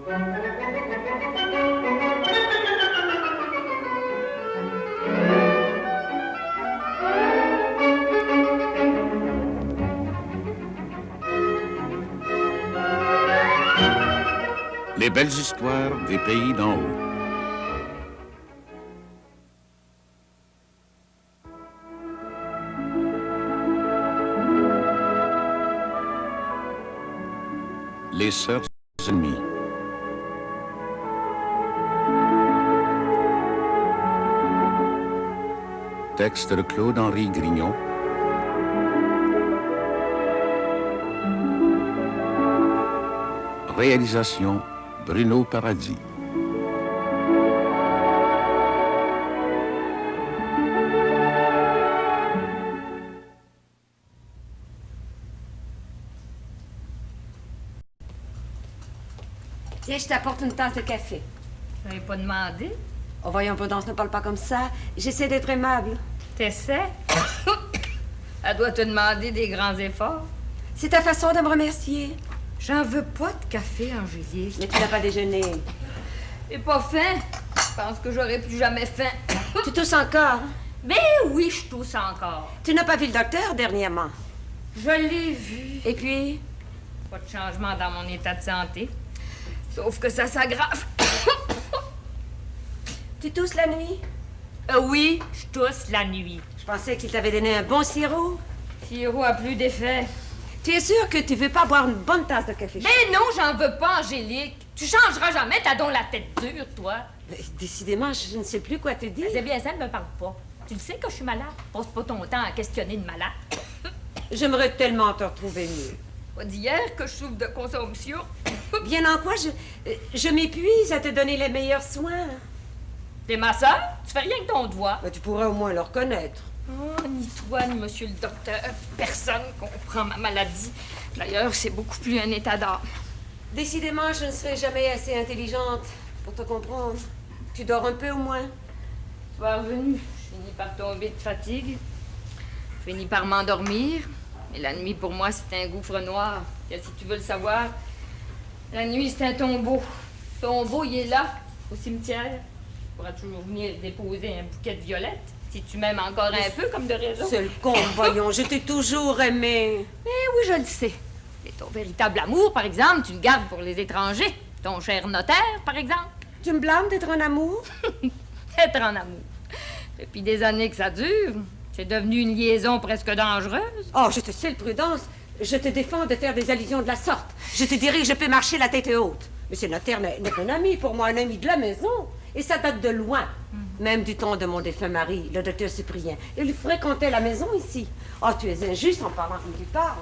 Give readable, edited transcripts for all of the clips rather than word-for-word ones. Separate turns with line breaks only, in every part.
Les belles histoires des pays d'en haut. Les sœurs ennemies. Texte de Claude-Henri Grignon. Réalisation Bruno Paradis.
Tiens, je t'apporte une tasse de café.
Je n'avais pas demandé.
Oh, voyons, Prudence, ne parle pas comme ça. J'essaie d'être aimable.
T'essaies? Elle doit te demander des grands efforts.
C'est ta façon de me remercier.
J'en veux pas de café, Angélique.
Mais tu n'as pas déjeuné.
J'ai pas faim. Je pense que j'aurais plus jamais faim.
Tu tousses encore?
Ben oui, je tousse encore.
Tu n'as pas vu le docteur dernièrement?
Je l'ai vu.
Et puis?
Pas de changement dans mon état de santé. Sauf que ça s'aggrave.
Tu tousses la nuit?
Oui, je tousse la nuit.
Je pensais qu'il t'avait donné un bon sirop.
Sirop a plus d'effet.
Tu es sûre que tu veux pas boire une bonne tasse de café?
Ben non, j'en veux pas, Angélique. Tu changeras jamais, t'as donc la tête dure, toi.
Mais décidément, je ne sais plus quoi te dire.
C'est bien ça, ne me parle pas. Tu le sais que je suis malade. Passe pas ton temps à questionner une malade.
J'aimerais tellement te retrouver mieux.
Pas d'hier que je souffre de consomption.
Bien en quoi je m'épuise à te donner les meilleurs soins.
T'es ma sœur? Tu fais rien que ton devoir.
Mais tu pourrais au moins le reconnaître.
Oh, ni toi, ni monsieur le docteur. Personne comprend ma maladie. D'ailleurs, c'est beaucoup plus un état d'âme.
Décidément, je ne serai jamais assez intelligente pour te comprendre. Tu dors un peu au moins.
Soir venu, je finis par tomber de fatigue. Je finis par m'endormir. Et la nuit, pour moi, c'est un gouffre noir. Et si tu veux le savoir, la nuit, c'est un tombeau. Le tombeau, il est là, au cimetière. Tu pourras toujours venir déposer un bouquet de violettes. Si tu m'aimes encore un peu, comme de raison.
Seul con, voyons, je t'ai toujours aimé.
Eh oui, je le sais. Et ton véritable amour, par exemple, tu le gardes pour les étrangers. Ton cher notaire, par exemple.
Tu me blâmes d'être en amour?
Être en amour. Depuis des années que ça dure, c'est devenu une liaison presque dangereuse.
Oh, je te sais, Prudence. Je te défends de faire des allusions de la sorte. Je te dirais que je peux marcher la tête haute. Monsieur le notaire n'est qu'un ami pour moi, un ami de la maison. Et ça date de loin. Même du temps de mon défunt mari, le docteur Cyprien. Il fréquentait la maison ici. Oh, tu es injuste en parlant comme tu parles.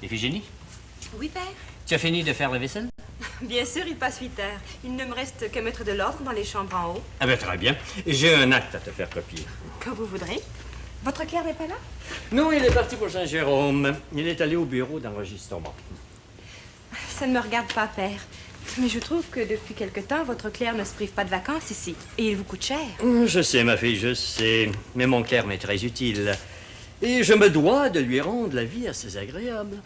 Iphigénie,
Oui, père.
tu as fini de faire la vaisselle?
Bien sûr, il passe 8 heures. Il ne me reste qu'à mettre de l'ordre dans les chambres en haut.
Ah ben très bien. J'ai un acte à te faire copier.
Quand vous voudrez. Votre clerc n'est pas là?
Non, il est parti pour Saint-Jérôme. Il est allé au bureau d'enregistrement.
Ça ne me regarde pas, père. Mais je trouve que depuis quelque temps, votre clerc ne se prive pas de vacances ici. Et il vous coûte cher.
Je sais, ma fille, je sais. Mais mon clerc m'est très utile. Et je me dois de lui rendre la vie assez agréable.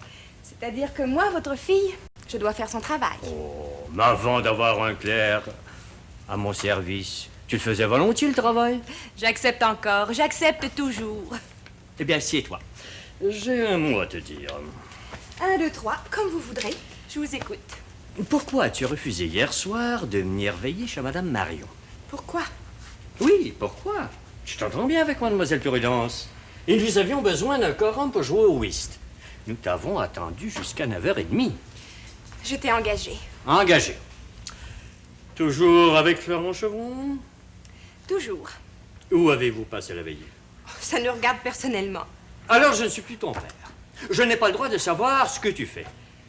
C'est-à-dire que moi, votre fille, je dois faire son travail.
Oh, mais avant d'avoir un clerc à mon service, tu le faisais volontiers, le travail?
J'accepte encore, j'accepte toujours.
Eh bien, assieds-toi. J'ai un mot à te dire.
1, 2, 3, comme vous voudrez. Je vous écoute.
Pourquoi as-tu refusé hier soir de venir veiller chez Madame Marion?
Pourquoi?
Oui, pourquoi? Je t'entends bien avec Mademoiselle Prudence. Et nous avions besoin d'un quorum pour jouer au whist. Nous t'avons attendu jusqu'à 9h30.
J'étais engagée.
Engagé. Toujours avec Florent Chevron?
Toujours.
Où avez-vous passé la veillée?
Ça nous regarde personnellement.
Alors je ne suis plus ton père. Je n'ai pas le droit de savoir ce que tu fais.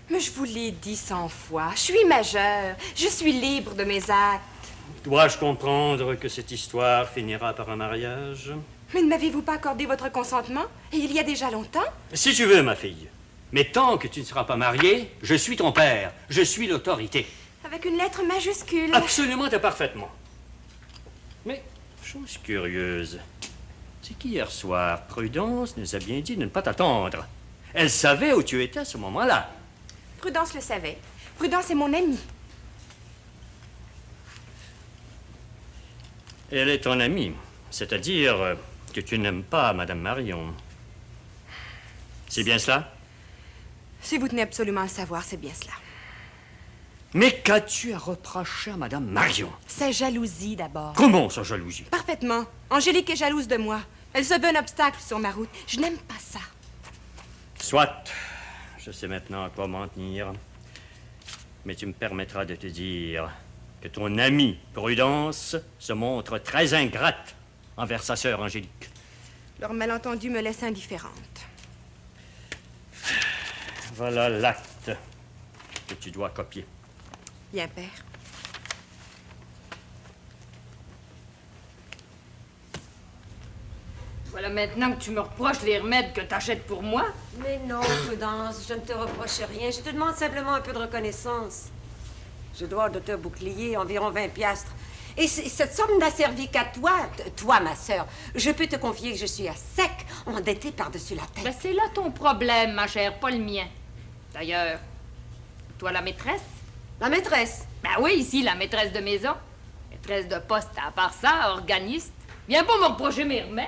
Mais je vous l'ai dit 100 fois. Je suis majeure. Je suis libre de mes actes.
Dois-je comprendre que cette histoire finira par un mariage?
Mais ne m'avez-vous pas accordé votre consentement? Et il y a déjà longtemps?
Si tu veux, ma fille. Mais tant que tu ne seras pas mariée, je suis ton père. Je suis l'autorité.
Avec une lettre majuscule.
Absolument et parfaitement. Mais, chose curieuse, C'est qu'hier soir, Prudence nous a bien dit de ne pas t'attendre. Elle savait où tu étais à ce moment-là.
Prudence le savait. Prudence est mon amie.
Elle est ton amie, c'est-à-dire que tu n'aimes pas Madame Marion. C'est bien cela?
Si vous tenez absolument à le savoir, c'est bien cela.
Mais qu'as-tu à reprocher à Madame Marion?
Sa jalousie, d'abord.
Comment, sa jalousie?
Parfaitement. Angélique est jalouse de moi. Elle se veut un obstacle sur ma route. Je n'aime pas ça.
Soit. Je sais maintenant à quoi m'en tenir. Mais tu me permettras de te dire que ton amie Prudence se montre très ingrate envers sa sœur Angélique.
Leur malentendu me laisse indifférente.
Voilà l'acte que tu dois copier.
Bien, père.
Voilà maintenant que tu me reproches les remèdes que t'achètes pour moi.
Mais non, Prudence, je ne te reproche rien. Je te demande simplement un peu de reconnaissance. Je dois au docteur Bouclier environ 20 piastres. Et cette somme n'a servi qu'à toi, toi, ma sœur. Je peux te confier que je suis à sec, endettée par-dessus la tête.
Ben, c'est là ton problème, ma chère, pas le mien. D'ailleurs, toi la maîtresse?
La maîtresse.
Ben oui, ici, la maîtresse de maison. Maîtresse de poste, à part ça, organiste. Viens pas me reprocher mes remèdes.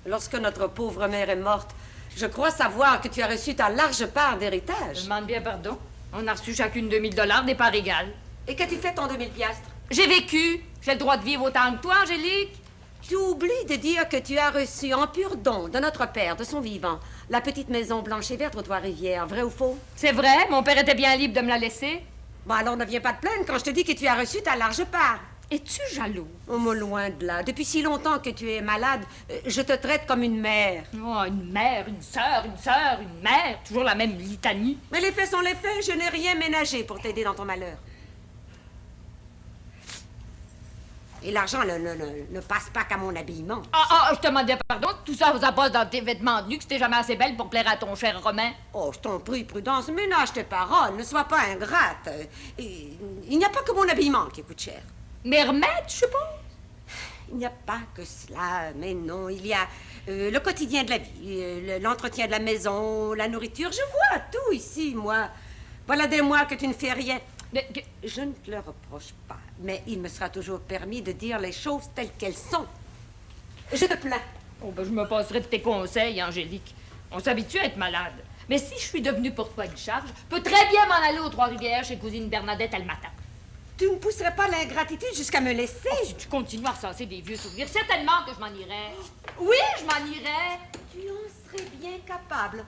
Lorsque notre pauvre mère est morte, je crois savoir que tu as reçu ta large part
Je
d'héritage.
demande bien pardon. On a reçu chacune 2000 $, des parts égales.
Et qu'as-tu fait ton 2000 piastres?
J'ai vécu. J'ai le droit de vivre autant que toi, Angélique.
Tu oublies de dire que tu as reçu en pur don de notre père, de son vivant, la petite maison blanche et verte au Trois-Rivières. Vrai ou faux?
C'est vrai, mon père était bien libre de me la laisser.
Bon, alors ne viens pas te plaindre quand je te dis que tu as reçu ta large part.
Es-tu jaloux?
Oh, moi, loin de là. Depuis si longtemps que tu es malade, je te traite comme une mère.
Oh, une mère, une sœur, une mère. Toujours la même litanie.
Mais les faits sont les faits. Je n'ai rien ménagé pour t'aider dans ton malheur. Et l'argent ne passe pas qu'à mon habillement.
Je te demandais pardon. Tout ça vous passe dans tes vêtements de luxe. T'es jamais assez belle pour plaire à ton cher Romain.
Oh, je t'en prie, Prudence, ménage tes paroles. Ne sois pas ingrate. Il n'y a pas que mon habillement qui coûte cher.
Mes remèdes, je suppose.
Il n'y a pas que cela, mais non. Il y a le quotidien de la vie, l'entretien de la maison, la nourriture. Je vois tout ici, moi. Voilà des mois que tu ne fais rien. Je ne te le reproche pas, mais il me sera toujours permis de dire les choses telles qu'elles sont. Je te plains.
Oh, ben, je me passerai de tes conseils, Angélique. On s'habitue à être malade. Mais si je suis devenue pour toi une charge, je peux très bien m'en aller aux Trois-Rivières chez cousine Bernadette, elle m'attend.
Tu ne pousserais pas l'ingratitude jusqu'à me laisser.
Oh, si tu continues à ressasser des vieux souvenirs, certainement que je m'en irais. Oui, je m'en irais.
Tu en serais bien capable.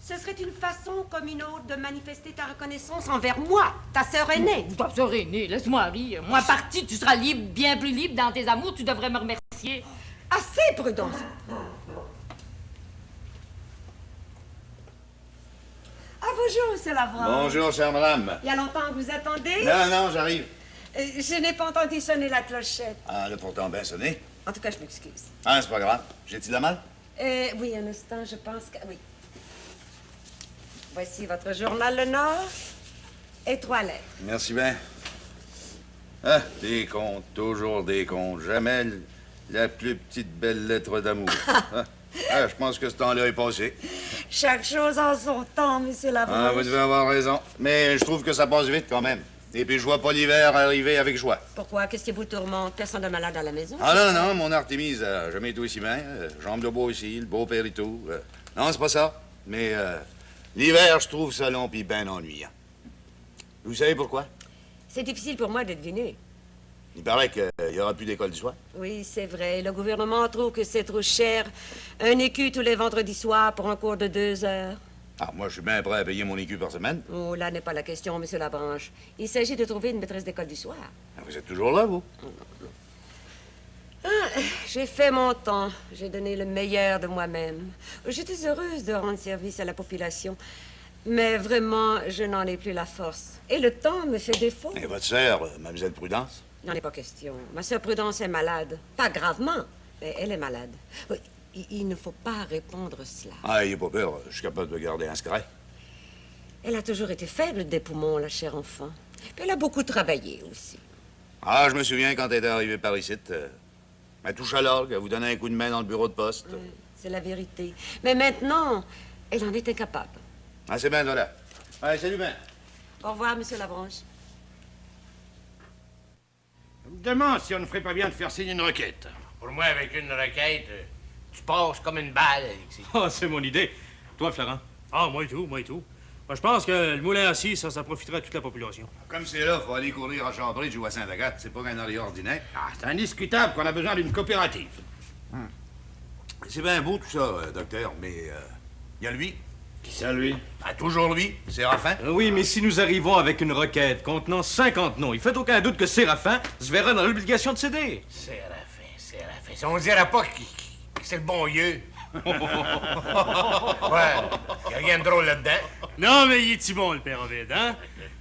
Ce serait une façon comme une autre de manifester ta reconnaissance envers moi, ta sœur aînée.
Ta sœur aînée, laisse-moi rire. Moi, partie, tu seras libre, bien plus libre dans tes amours, tu devrais me remercier.
Assez, Prudence. Ah, bonjour, monsieur Lavrange.
Bonjour, chère madame.
Il y a longtemps que vous attendez?
Non, j'arrive.
Je n'ai pas entendu sonner la clochette.
Ah, là, pourtant, bien sonné.
En tout cas, je m'excuse.
Ah, c'est pas grave. J'ai-tu de la mal?
Oui, un instant, je pense que... Oui. Voici votre journal Le Nord et 3 lettres.
Merci bien. Ah, des comptes, toujours des comptes. Jamais la plus petite belle lettre d'amour. Je pense que ce temps-là est passé.
Chaque chose en son temps, monsieur Lavrange.
Ah, vous devez avoir raison. Mais je trouve que ça passe vite quand même. Et puis je vois pas l'hiver arriver avec joie.
Pourquoi? Qu'est-ce qui vous tourmente? Personne de malade à la maison?
Ah non, mon Artémise a jamais été aussi bien. Jambe de bois ici, le beau père et tout. Non, c'est pas ça. Mais l'hiver, je trouve ça long puis bien ennuyant. Vous savez pourquoi?
C'est difficile pour moi de deviner.
Il paraît qu'il y aura plus d'école du soir.
Oui, c'est vrai. Le gouvernement trouve que c'est trop cher. 1 écu tous les vendredis soirs pour un cours de 2 heures.
Ah, moi, je suis bien prêt à payer mon écu par semaine.
Oh, là n'est pas la question, monsieur Labranche. Il s'agit de trouver une maîtresse d'école du soir.
Ah, vous êtes toujours là, vous?
J'ai fait mon temps. J'ai donné le meilleur de moi-même. J'étais heureuse de rendre service à la population. Mais vraiment, je n'en ai plus la force. Et le temps me fait défaut.
Et votre sœur, mademoiselle Prudence?
Il n'en est pas question. Ma sœur Prudence est malade. Pas gravement, mais elle est malade. Oui, il ne faut pas répondre cela.
Ah, il a pas peur. Je suis capable de garder un secret.
Elle a toujours été faible des poumons, la chère enfant. Puis elle a beaucoup travaillé aussi.
Ah, je me souviens quand elle est arrivée par ici. Elle touche à l'orgue, elle vous donne un coup de main dans le bureau de poste.
C'est la vérité. Mais maintenant, elle en est incapable.
Ah, c'est bien, là. Allez, salut, ben.
Au revoir, Monsieur Labranche.
Je me demande si on ne ferait pas bien de faire signer une requête.
Pour moi, avec une requête, tu passes comme une balle, Alexis.
Oh, c'est mon idée. Toi, Florent?
Ah, moi et tout, moi et tout. Moi, je pense que le moulin à scie, ça profiterait à toute la population.
Comme c'est là, faut aller courir à Chambry, jouer à Sainte-Agathe. C'est pas qu'un arrière ordinaire.
Ah, c'est indiscutable qu'on a besoin d'une coopérative.
C'est bien beau, tout ça, docteur, mais il y a lui.
Qui ça, lui?
Ah, toujours lui, Séraphin.
Oui, mais si nous arrivons avec une requête contenant 50 noms, il fait aucun doute que Séraphin se verra dans l'obligation de céder.
Séraphin. Si on dirait pas que c'est le bon Dieu. Ouais, y a rien de drôle là-dedans.
Non, mais il est bon, le père Ovid, hein?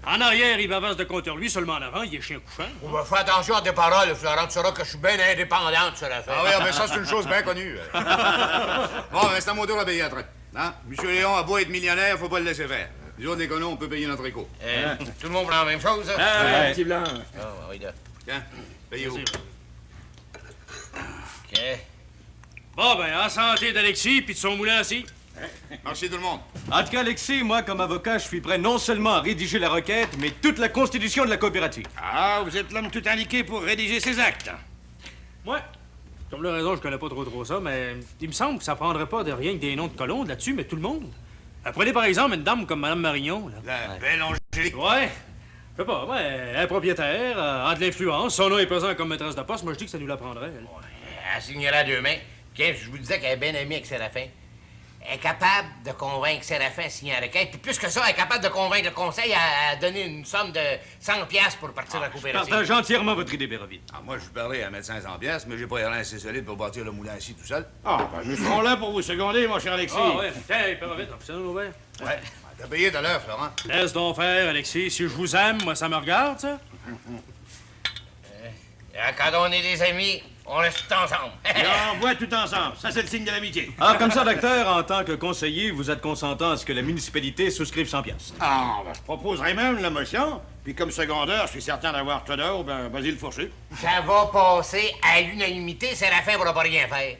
En arrière, il bavasse de compteur lui, seulement en avant, il est chien couchant.
On va faire attention à tes paroles, Florent. Tu sauras que je suis bien indépendante, Séraphin.
Ah oui, mais ça, c'est une chose bien connue. Bon, ben, c'est à mon tour d'obéir à traite. Hein? Monsieur Léon a beau être millionnaire, faut pas le laisser faire. Les autres économes, on peut payer notre écho.
Tout le monde prend la même chose, hein?
Ouais.
Petit blanc.
Ah, oui, là.
Tiens, payez vous.
OK.
Bon, ben, en santé d'Alexis puis de son moulin à scie.
Merci tout le monde.
En tout cas, Alexis, moi, comme avocat, je suis prêt non seulement à rédiger la requête, mais toute la constitution de la coopérative.
Ah, vous êtes l'homme tout indiqué pour rédiger ces actes.
Ouais. Comme la raison, je connais pas trop ça, mais il me semble que ça prendrait pas de rien que des noms de colons là-dessus, mais tout le monde. Prenez par exemple une dame comme Mme Marignon, là.
La belle Angélique.
Ouais. Je sais pas, ouais, elle est propriétaire, a de l'influence, son nom est pesant comme maîtresse de poste, moi je dis que ça nous la prendrait, elle.
Elle signera à deux mains. Puis, je vous disais qu'elle est bien amie avec Séraphin. Elle est capable de convaincre Séraphin à signer la requête. Puis plus que ça, elle est capable de convaincre le conseil à donner une somme de 100 piastres pour partir de la
Je
coopérative.
partage entièrement votre idée, Béroville.
Ah, moi, je suis parlé à mettre 500 piastres, mais j'ai pas les reins assez solides pour bâtir le moulin assis tout seul.
Ah, ben, nous serons là pour vous seconder, mon cher Alexis.
Ah ouais, tiens, pas vite, c'est un ouvert.
Ouais. T'as payé tout à l'heure, Florent.
Laisse donc faire, Alexis, si je vous aime, moi ça me regarde, ça.
Quand on est des amis, on reste tout ensemble.
Et on boit tout ensemble. Ça, c'est le signe de l'amitié.
Ah, comme ça, docteur, en tant que conseiller, vous êtes consentant à ce que la municipalité souscrive 100 piastres.
Ah, ben, je proposerai même la motion. Puis comme secondeur, je suis certain d'avoir Todor, ben, vas-y le fourcher.
Ça va passer à l'unanimité, Séraphin ne pourra pas rien faire.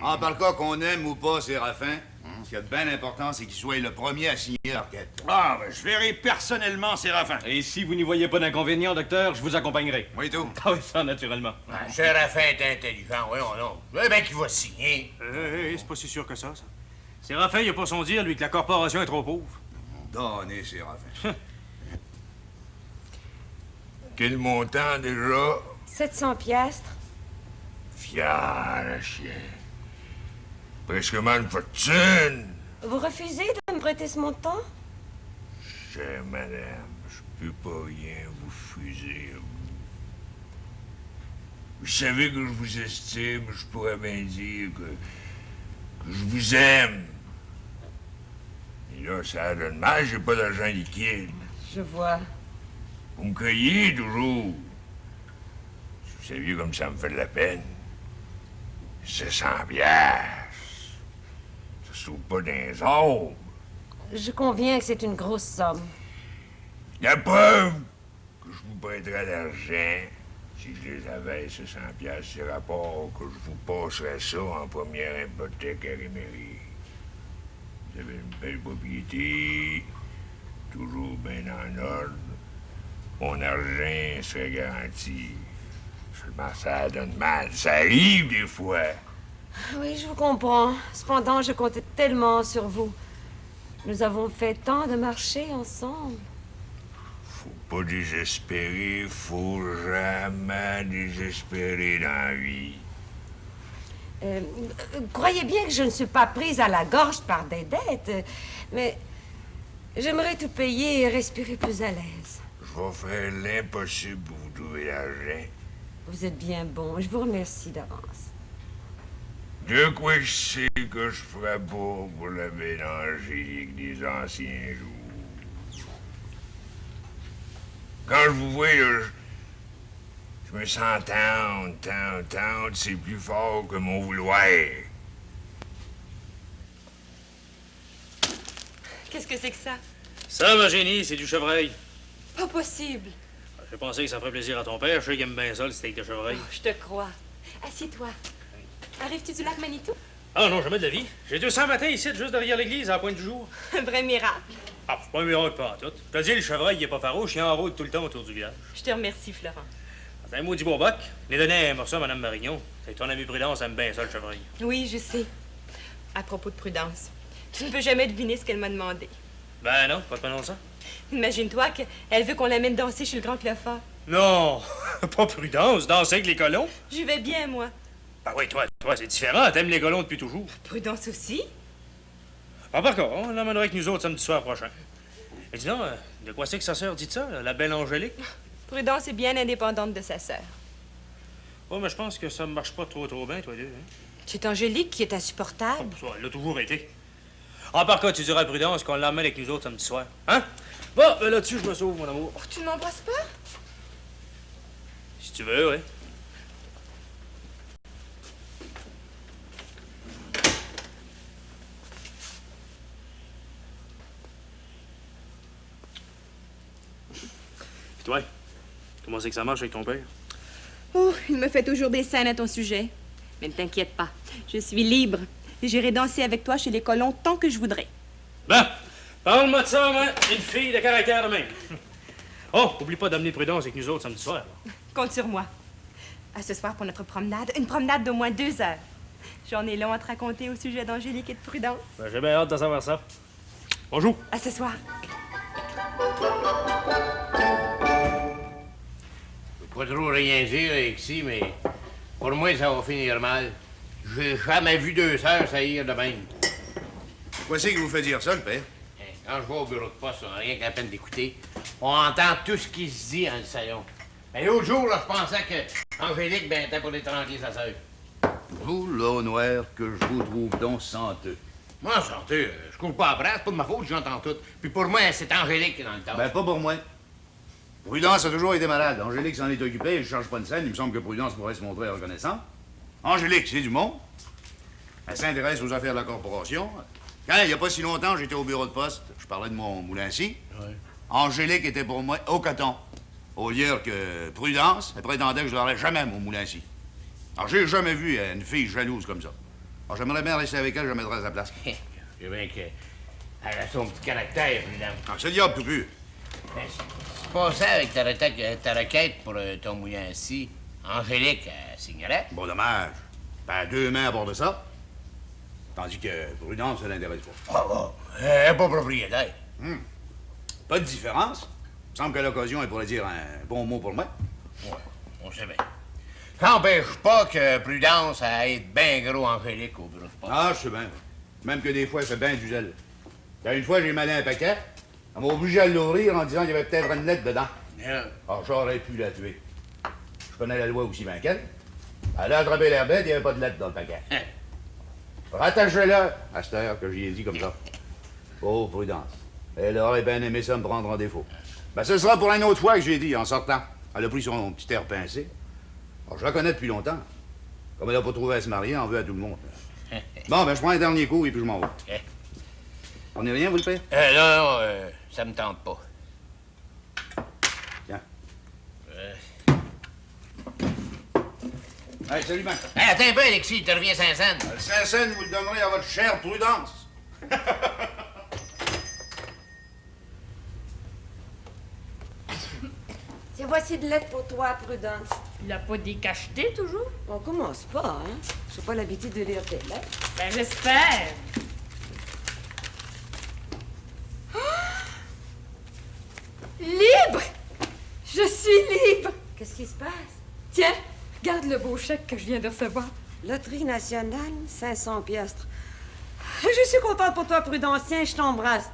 Ah, par le cas qu'on aime ou pas Séraphin, ce qui a de bien important, c'est qu'il soit le premier à signer la requête.
Ah, ben, je verrai personnellement Séraphin.
Et si vous n'y voyez pas d'inconvénient, docteur, je vous accompagnerai.
Oui, tout.
Ah oui, ça, naturellement.
Séraphin est intelligent, voyons non. Eh bien qu'il va signer.
C'est pas si sûr que ça. Séraphin, il a pas son dire, lui, que la corporation est trop pauvre.
Donnez Séraphin.
Quel montant déjà?
700 piastres.
Fier, chien. Presque une fortune.
Vous refusez de me prêter ce montant?
Chère madame, je peux pas rien vous refuser. Vous savez que je vous estime, je pourrais bien dire que je vous aime. Et là, ça donne mal, j'ai pas d'argent liquide.
Je vois.
Vous me cueillez toujours. Si vous saviez comme ça me fait de la peine. C'est 100 piastres. Ça se trouve pas dans les arbres.
Je conviens que c'est une grosse somme.
La preuve que je vous prêterai l'argent, si je les avais, ces 100 piastres, c'est rapport que je vous passerai ça en première hypothèque à Réméry. Vous avez une belle propriété, toujours bien en ordre. Mon argent serait garanti. Seulement, ça donne mal. Ça arrive des fois.
Oui, je vous comprends. Cependant, je comptais tellement sur vous. Nous avons fait tant de marchés ensemble.
Faut pas désespérer, faut jamais désespérer dans la vie.
Croyez bien que je ne suis pas prise à la gorge par des dettes, mais j'aimerais tout payer et respirer plus à l'aise.
Je vais faire l'impossible pour vous trouver l'argent.
Vous êtes bien bon. Je vous remercie d'avance.
De quoi je sais que je ferai pas pour la belle Angélique des anciens jours. Quand je vous vois, là, je me sens tendre, c'est plus fort que mon vouloir.
Qu'est-ce que c'est que ça?
Ça, Virginie, c'est du chevreuil.
Pas possible.
J'ai pensé que ça ferait plaisir à ton père. Je sais qu'il aime bien ça, le steak de chevreuil.
Je te crois. Assieds-toi. Arrives-tu du lac Manitou?
Ah non, jamais de la vie. J'ai 200 matins ici, juste derrière l'église, à la pointe du jour.
Un vrai miracle.
Ah, c'est pas un miracle pas en tout. Je te dis, le chevreuil, il est pas farouche, il enrôle tout le temps autour du village.
Je te remercie, Florent.
C'est un maudit beau boc. Les donné un morceau à Mme Marignon. C'est ton ami Prudence aime bien ça, le chevreuil.
Oui, je sais. À propos de Prudence, tu ne peux jamais deviner ce qu'elle m'a demandé.
Ben non, pas de ça.
Imagine-toi qu'elle veut qu'on l'amène danser chez le grand Clefort.
Non, pas Prudence, danser avec les colons.
J'y vais bien, moi.
Ben oui, toi, c'est différent. T'aimes les colons depuis toujours.
Prudence aussi?
Ah, par contre, on l'emmènera avec nous autres samedi soir prochain. Et dis donc, de quoi c'est que sa sœur dit ça, la belle Angélique?
Prudence est bien indépendante de sa sœur.
Oh, mais je pense que ça ne marche pas trop bien, toi deux. Hein?
C'est Angélique qui est insupportable.
Oh, ça, elle l'a toujours été. Ah, par contre, tu diras à Prudence qu'on l'emmène avec nous autres samedi soir. Hein? Bon, ben là-dessus, je me sauve, mon amour.
Oh, tu ne m'embrasses pas?
Si tu veux, oui. Puis toi, comment c'est que ça marche avec ton père?
Oh, il me fait toujours des scènes à ton sujet. Mais ne t'inquiète pas, je suis libre. Et j'irai danser avec toi chez les colons tant que je voudrais.
Ben, parle-moi de ça, moi. Une fille de caractère de même. Oh, oublie pas d'amener Prudence avec nous autres samedi soir.
Compte sur moi. À ce soir pour notre promenade, une promenade d'au moins 2 heures. J'en ai long à te raconter au sujet d'Angélique et de Prudence.
Ben, j'ai bien hâte de savoir ça. Bonjour.
À ce soir.
Pas trop rien dire, Alexis, mais pour moi, ça va finir mal. J'ai jamais vu 2 sœurs saillir de même.
Quoi c'est qui vous fait dire ça, le père?
Quand je vais au bureau de poste, on n'a rien qu'à peine d'écouter. On entend tout ce qui se dit dans le salon. Mais l'autre jour, là, je pensais que Angélique, ben, était pour étrangler sa sœur.
Vous, l'honneur que je vous trouve donc senteux.
Moi, senteux, je cours pas après, c'est pas de ma faute, j'entends tout. Puis pour moi, c'est Angélique qui est dans le temps.
Ben, pas pour moi. Prudence a toujours été malade. Angélique s'en est occupée, elle change pas de scène. Il me semble que Prudence pourrait se montrer reconnaissante. Angélique, c'est du monde. Elle s'intéresse aux affaires de la corporation. Quand, il n'y a pas si longtemps, j'étais au bureau de poste, je parlais de mon moulin-ci.
Ouais.
Angélique était pour moi au coton. Au lieu que Prudence, elle prétendait que je n'aurais jamais mon moulin-ci. Alors, j'ai jamais vu une fille jalouse comme ça. Alors, j'aimerais bien rester avec elle, je la mettrais à sa place.
C'est bien qu'elle a son petit caractère, évidemment.
Ah, c'est le diable tout pu.
Mais c'est pas ça avec ta requête pour ton moulin-ci. Angélique, elle signerait.
Bon, dommage. Ben, 2 mains à bord de ça. Tandis que Prudence, ça l'intéresse pas.
Ah bon, elle n'est pas propriétaire.
Pas de différence. Il me semble qu'à l'occasion, elle pourrait dire un bon mot pour moi.
Ouais, on sait bien. Ça n'empêche pas que Prudence a être bien gros Angélique au bureau de poste.
Ah, je sais bien. Même que des fois, elle fait bien du zèle. Une fois, j'ai malé un paquet. Elle m'a obligé à l'ouvrir en disant qu'il y avait peut-être une lettre dedans. Alors, j'aurais pu la tuer. Je connais la loi aussi bien qu'elle. Elle a attrapé l'air bête, il n'y avait pas de lettre dans le paquet. Rattachez-la à cette heure que j'y ai dit comme ça. Oh, Prudence. Elle aurait bien aimé ça me prendre en défaut. Ben, ce sera pour une autre fois que j'ai dit en sortant. Elle a pris son petit air pincé. Alors, je la connais depuis longtemps. Comme elle n'a pas trouvé à se marier, elle en veut à tout le monde. Bon, ben, je prends un dernier coup et puis je m'en vais. On est rien, vous le père?
Non, ça me tente pas.
Tiens. Hey, salut, ben.
Hey, attends un peu, Alexis, tu reviens Saint-Saëns.
Le Saint-Saëns, vous le donnerez à votre chère Prudence.
Tiens, voici de l'aide pour toi, Prudence.
Tu l'as pas décacheté, toujours?
On commence pas, hein? J'ai pas l'habitude de lire tes lettres.
Ben, j'espère.
Libre! Je suis libre!
Qu'est-ce qui se passe?
Tiens, regarde le beau chèque que je viens de recevoir.
Loterie nationale, 500 piastres. Je suis contente pour toi, Prudence. Tiens, je t'embrasse.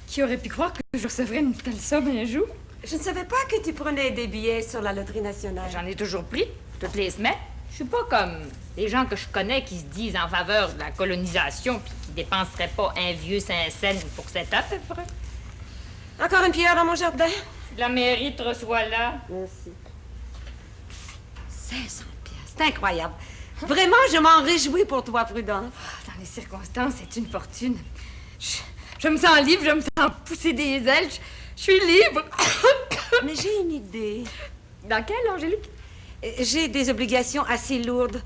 Qui aurait pu croire que je recevrais une telle somme un jour?
Je ne savais pas que tu prenais des billets sur la loterie nationale.
J'en ai toujours pris, toutes les semaines. Je suis pas comme les gens que je connais qui se disent en faveur de la colonisation puis qui dépenseraient pas un vieux Saint-Saëns pour cet à peu près.
Encore une pierre dans mon jardin?
La mairie te reçoit là.
Merci. 500 piastres, c'est incroyable. Vraiment, je m'en réjouis pour toi, Prudence.
Dans les circonstances, c'est une fortune. Je me sens libre, je me sens pousser des ailes. Je suis libre.
Mais j'ai une idée.
Dans quelle, Angélique?
J'ai des obligations assez lourdes.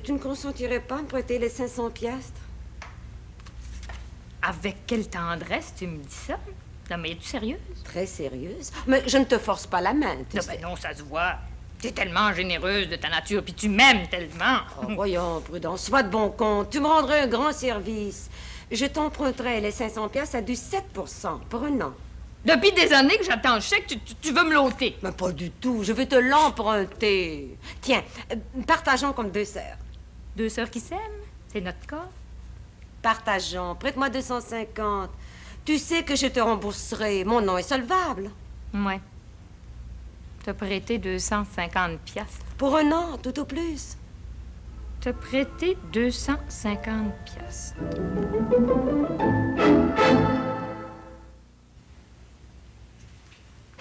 Tu ne consentirais pas à me prêter les 500 piastres?
Avec quelle tendresse tu me dis ça? Non, mais es-tu sérieuse?
Très sérieuse. Mais je ne te force pas la main, tu
Non,
sais.
ben non, ça se voit. Tu es tellement généreuse de ta nature, puis tu m'aimes tellement.
Oh, voyons, Prudence, sois de bon compte. Tu me rendrais un grand service. Je t'emprunterais les 500 piastres à du 7 pour un an.
Depuis des années que j'attends le chèque, tu veux me l'ôter.
Mais pas du tout. Je vais te l'emprunter. Tiens, partageons comme 2 sœurs.
2 sœurs qui s'aiment? C'est notre cas.
Partageons. Prête-moi 250. Tu sais que je te rembourserai. Mon nom est solvable.
Ouais. T'as prêté 250 piastres.
Pour un an, tout au plus.
T'as prêté 250 piastres.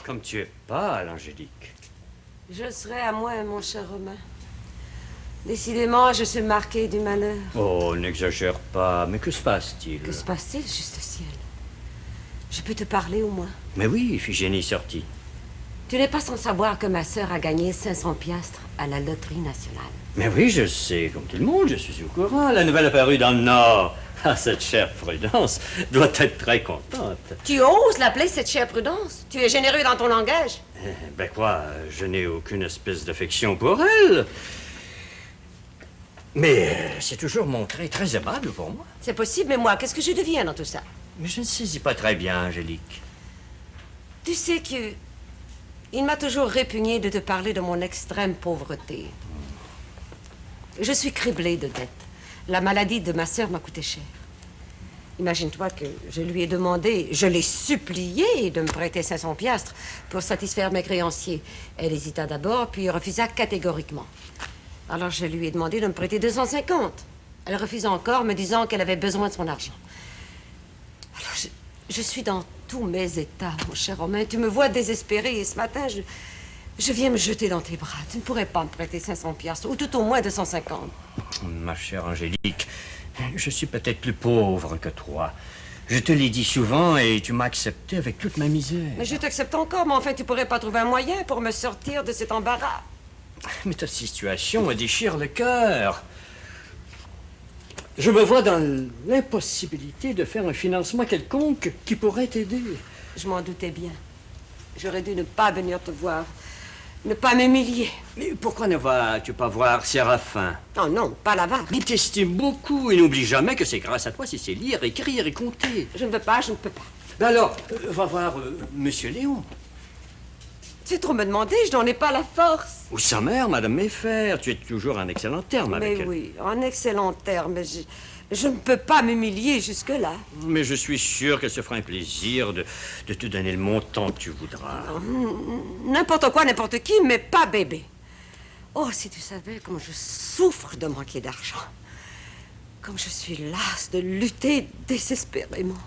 Comme tu es pâle, Angélique.
Je serai à moi, mon cher Romain. Décidément, je suis marquée du malheur.
Oh, n'exagère pas. Mais que se passe-t-il?
Que se passe-t-il, juste ciel? Je peux te parler au moins.
Mais oui, Iphigénie sortie.
Tu n'es pas sans savoir que ma sœur a gagné 500 piastres à la loterie nationale.
Mais oui, je sais, comme tout le monde, je suis au courant. La nouvelle apparue dans le Nord. Ah, cette chère Prudence doit être très contente.
Tu oses l'appeler cette chère Prudence? Tu es généreux dans ton langage.
Ben quoi, je n'ai aucune espèce d'affection pour elle. Mais c'est toujours montré très aimable pour moi.
C'est possible, mais moi, qu'est-ce que je deviens dans tout ça?
Mais je ne saisis pas très bien, Angélique.
Tu sais que... il m'a toujours répugné de te parler de mon extrême pauvreté. Je suis criblée de dettes. La maladie de ma sœur m'a coûté cher. Imagine-toi que je lui ai demandé, je l'ai supplié de me prêter 500 piastres pour satisfaire mes créanciers. Elle hésita d'abord, puis refusa catégoriquement. Alors je lui ai demandé de me prêter 250. Elle refusa encore, me disant qu'elle avait besoin de son argent. Alors je suis dans tous mes états, mon cher Romain. Tu me vois désespérée et ce matin, je viens me jeter dans tes bras. Tu ne pourrais pas me prêter 500 piastres, ou tout au moins 250.
Ma chère Angélique, je suis peut-être plus pauvre que toi. Je te l'ai dit souvent et tu m'as accepté avec toute ma misère.
Mais je t'accepte encore, mais enfin, tu pourrais pas trouver un moyen pour me sortir de cet embarras.
Mais ta situation me déchire le cœur. Je me vois dans l'impossibilité de faire un financement quelconque qui pourrait t'aider.
Je m'en doutais bien. J'aurais dû ne pas venir te voir, ne pas m'humilier.
Mais pourquoi ne vas-tu pas voir Séraphin?
Oh non, pas là-bas.
Il t'estime beaucoup et n'oublie jamais que c'est grâce à toi si c'est lire, écrire et compter.
Je ne veux pas, je ne peux pas.
Ben alors, va voir Monsieur Léon.
C'est trop me demander, je n'en ai pas la force.
Ou sa mère, Madame Méfer. Tu es toujours en excellent terme avec elle.
Mais oui, en excellent terme. Je ne peux pas m'humilier jusque-là.
Mais je suis sûr qu'elle se fera un plaisir de te donner le montant que tu voudras.
N'importe quoi, n'importe qui, mais pas bébé. Oh, si tu savais comment je souffre de manquer d'argent. Comme je suis lasse de lutter désespérément.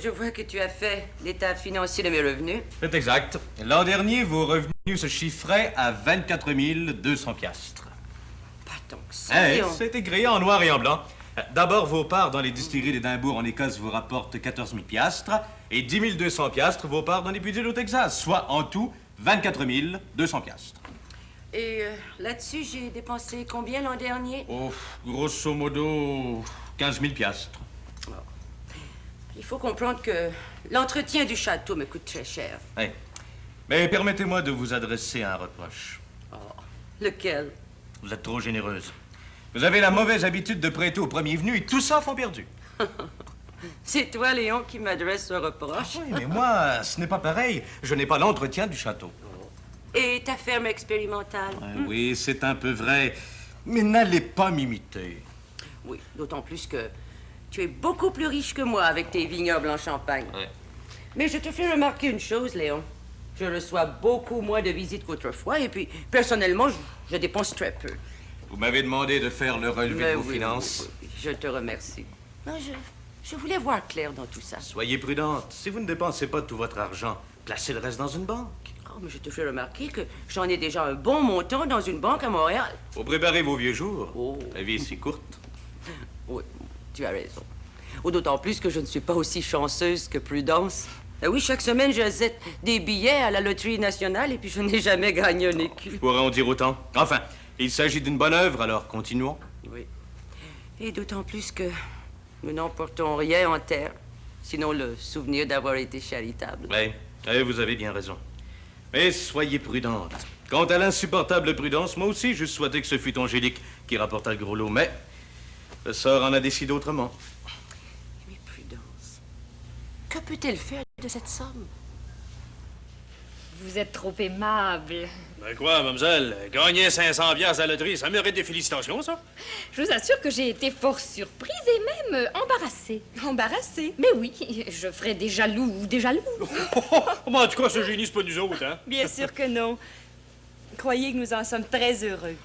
Je vois que tu as fait l'état financier de mes revenus.
C'est exact. L'an dernier, vos revenus se chiffraient à 24 200 piastres.
Pas tant que ça.
Eh, c'est écrit en noir et en blanc. D'abord, vos parts dans les distilleries d'Édimbourg en Écosse vous rapportent 14 000 piastres et 10 200 piastres vos parts dans les budgets au Texas, soit en tout 24 200 piastres.
Et là-dessus, j'ai dépensé combien l'an dernier?
Oh, grosso modo, 15 000 piastres.
Il faut comprendre que l'entretien du château me coûte très cher.
Oui. Mais permettez-moi de vous adresser un reproche.
Oh, lequel?
Vous êtes trop généreuse. Vous avez la mauvaise habitude de prêter au premier venu et tout ça font perdu.
C'est toi, Léon, qui m'adresse ce reproche.
Ah oui, mais moi, ce n'est pas pareil. Je n'ai pas l'entretien du château.
Et ta ferme expérimentale?
Oui, c'est un peu vrai. Mais n'allez pas m'imiter.
Oui, d'autant plus que tu es beaucoup plus riche que moi avec tes vignobles en Champagne.
Ouais.
Mais je te fais remarquer une chose, Léon. Je reçois beaucoup moins de visites qu'autrefois et puis, personnellement, je dépense très peu.
Vous m'avez demandé de faire le relevé de vos finances.
Oui, je te remercie. Non, je voulais voir clair dans tout ça.
Soyez prudente. Si vous ne dépensez pas tout votre argent, placez le reste dans une banque.
mais je te fais remarquer que j'en ai déjà un bon montant dans une banque à Montréal.
Faut préparer vos vieux jours.
Oh.
La vie est si courte.
Oui, tu as raison. D'autant plus que je ne suis pas aussi chanceuse que Prudence. Ah oui, chaque semaine, j'achète des billets à la loterie nationale et puis je n'ai jamais gagné un écu.
Je pourrais en dire autant. Enfin, il s'agit d'une bonne œuvre, alors continuons.
Oui. Et d'autant plus que nous n'emportons rien en terre, sinon le souvenir d'avoir été charitable.
Oui, vous avez bien raison. Mais soyez prudente. Quant à l'insupportable Prudence, moi aussi, je souhaitais que ce fût Angélique qui rapporta le gros lot, mais le sort en a décidé autrement.
Mais Prudence, que peut-elle faire de cette somme?
Vous êtes trop aimable.
Ben quoi, mademoiselle? Gagner 500 piastres à la loterie, ça mérite des félicitations, ça?
Je vous assure que j'ai été fort surprise et même embarrassée.
Embarrassée?
Mais oui, je ferais des jaloux ou des jalouses.
En tout cas, ce génie, c'est pas nous autres, hein?
Bien sûr que non. Croyez que nous en sommes très heureux.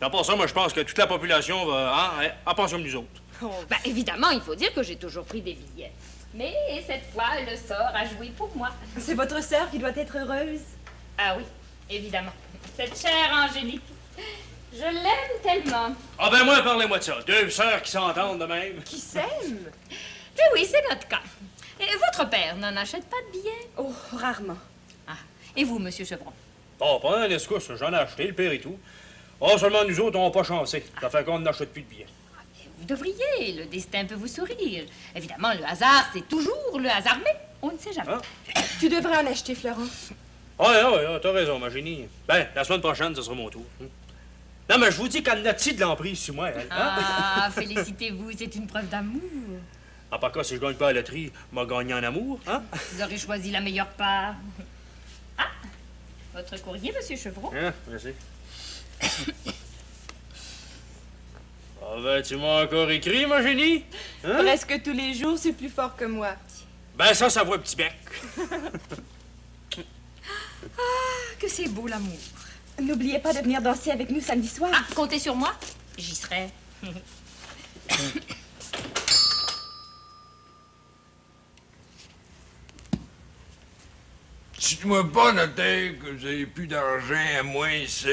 À part ça, moi, je pense que toute la population va en pension de nous autres.
Ben, évidemment, il faut dire que j'ai toujours pris des billets. Mais cette fois, le sort a joué pour moi.
C'est votre sœur qui doit être heureuse.
Ah oui, évidemment. Cette chère Angélique. Je l'aime tellement.
Ah ben moi, parlez-moi de ça. Deux sœurs qui s'entendent de même.
Qui s'aiment?
Mais oui, c'est notre cas. Et votre père n'en achète pas de billets?
Oh, rarement.
Ah. Et vous, monsieur Chevron?
Oh, pas un escousse, j'en ai acheté, le père et tout. Oh, seulement nous autres, on n'a pas chancé. Ça fait qu'on n'achète plus de billets.
Vous devriez, le destin peut vous sourire. Évidemment, le hasard, c'est toujours le hasard, mais on ne sait jamais.
Tu devrais en acheter, Florent.
Ouais, t'as raison, ma génie. Ben, la semaine prochaine, ce sera mon tour. Non, mais je vous dis qu'elle a-t-il de l'emprise sur moi, elle?
Ah, félicitez-vous, c'est une preuve d'amour.
Ah, par cas, si je gagne pas à la loterie, m'a gagné en amour, hein?
Vous aurez choisi la meilleure part. Ah, votre courrier, monsieur Chevron.
Merci. Ah ben, tu m'as encore écrit, ma génie? Hein?
Presque tous les jours, c'est plus fort que moi.
Ben, ça vaut un petit bec.
Ah, que c'est beau l'amour.
N'oubliez pas de venir danser avec nous samedi soir.
Ah, comptez sur moi. J'y serai.
Dites-moi pas, notaire, que vous avez plus d'argent à moi ici.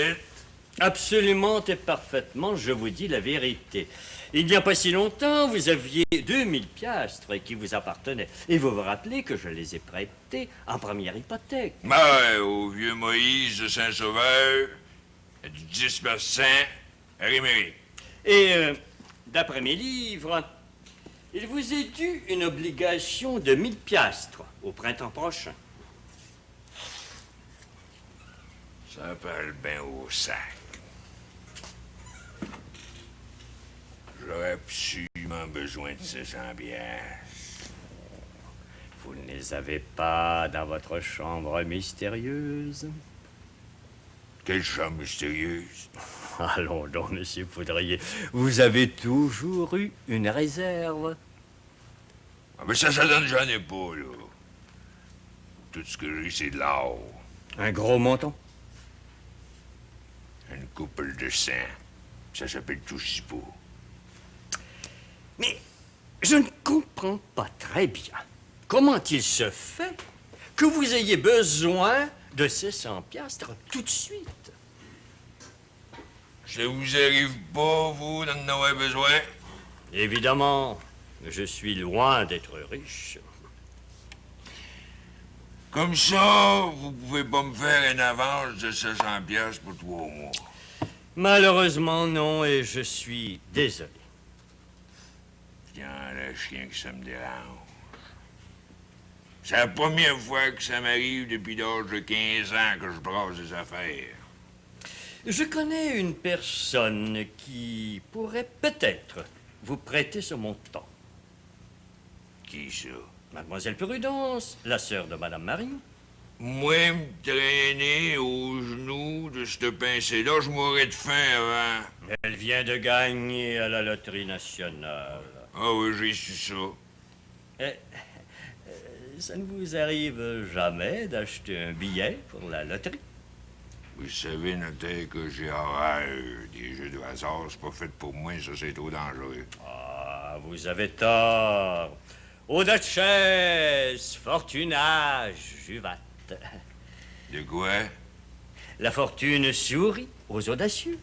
Absolument et parfaitement, je vous dis la vérité. Il n'y a pas si longtemps, vous aviez 2000 piastres qui vous appartenaient. Et vous vous rappelez que je les ai prêtés en première hypothèque.
Ben, au vieux Moïse de Saint-Sauveur, du 10% à Réméry.
Et, d'après mes livres, il vous est dû une obligation de 1000 piastres au printemps prochain.
Ça parle bien au sac. J'aurais absolument besoin de 600 piastres.
Vous ne les avez pas dans votre chambre mystérieuse?
Quelle chambre mystérieuse?
Allons donc, monsieur Poudrier. Vous avez toujours eu une réserve.
Ah, mais ça donne, j'en ai pas, là. Tout ce que j'ai, c'est de l'or.
Un gros montant?
Une couple de sang. Ça s'appelle tout cipot.
Mais je ne comprends pas très bien comment il se fait que vous ayez besoin de 600 piastres tout de suite.
Ça vous arrive pas, vous, d'en avoir besoin?
Évidemment, je suis loin d'être riche.
Comme ça, vous pouvez pas me faire une avance de 600 piastres pour 3 mois.
Malheureusement, non, et je suis désolé.
Tiens, le chien que ça me dérange. C'est la première fois que ça m'arrive depuis l'âge de 15 ans que je brasse des affaires.
Je connais une personne qui pourrait peut-être vous prêter ce montant.
Qui ça?
Mademoiselle Prudence, la sœur de Madame Marie.
Moi, me traîner aux genoux de cette pincée-là, je mourrais de faim avant.
Elle vient de gagner à la loterie nationale.
Ah oui, j'ai su ça.
Ça ne vous arrive jamais d'acheter un billet pour la loterie?
Vous savez, notaire, que j'ai horreur des jeux de hasard. C'est pas fait pour moi, ça, c'est trop dangereux.
Ah, vous avez tort. Au Duchesse, Fortuna, Juvat.
De quoi?
La fortune sourit aux audacieux.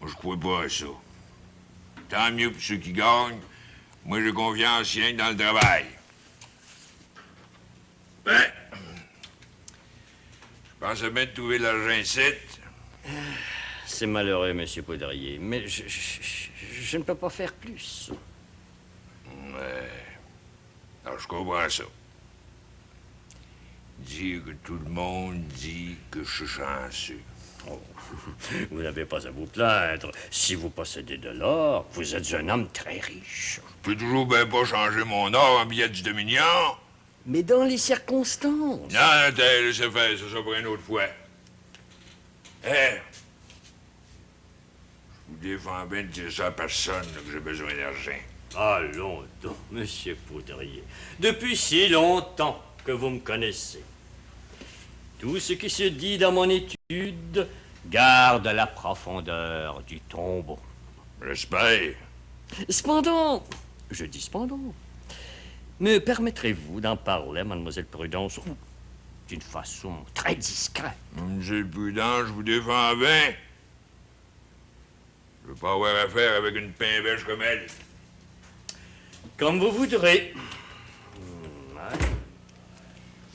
Moi, je crois pas à ça. Tant mieux pour ceux qui gagnent. Moi, j'ai confiance rien que dans le travail. Ben, je pensais bien de trouver l'argent ici.
C'est malheureux, Monsieur Poudrier, mais je ne peux pas faire plus.
Ouais. Alors, je comprends ça. Dire que tout le monde dit que je suis chanceux.
Oh, vous n'avez pas à vous plaindre. Si vous possédez de l'or, vous êtes un homme très riche.
Je peux toujours bien pas changer mon or en billet du Dominion.
Mais dans les circonstances...
Non, t'as laissé faire, c'est ça pour une autre fois. Hein? Je vous défends bien de dire ça à personne, là, que j'ai besoin d'argent.
Allons donc, Monsieur Poudrier. Depuis si longtemps que vous me connaissez. Tout ce qui se dit dans mon étude garde la profondeur du tombeau.
J'espère.
Cependant, je dis cependant, me permettrez-vous d'en parler, Mademoiselle Prudence, d'une façon très discrète?
Monsieur Prudence, je vous défends bien. Je veux pas avoir affaire avec une pimbèche comme elle.
Comme vous voudrez.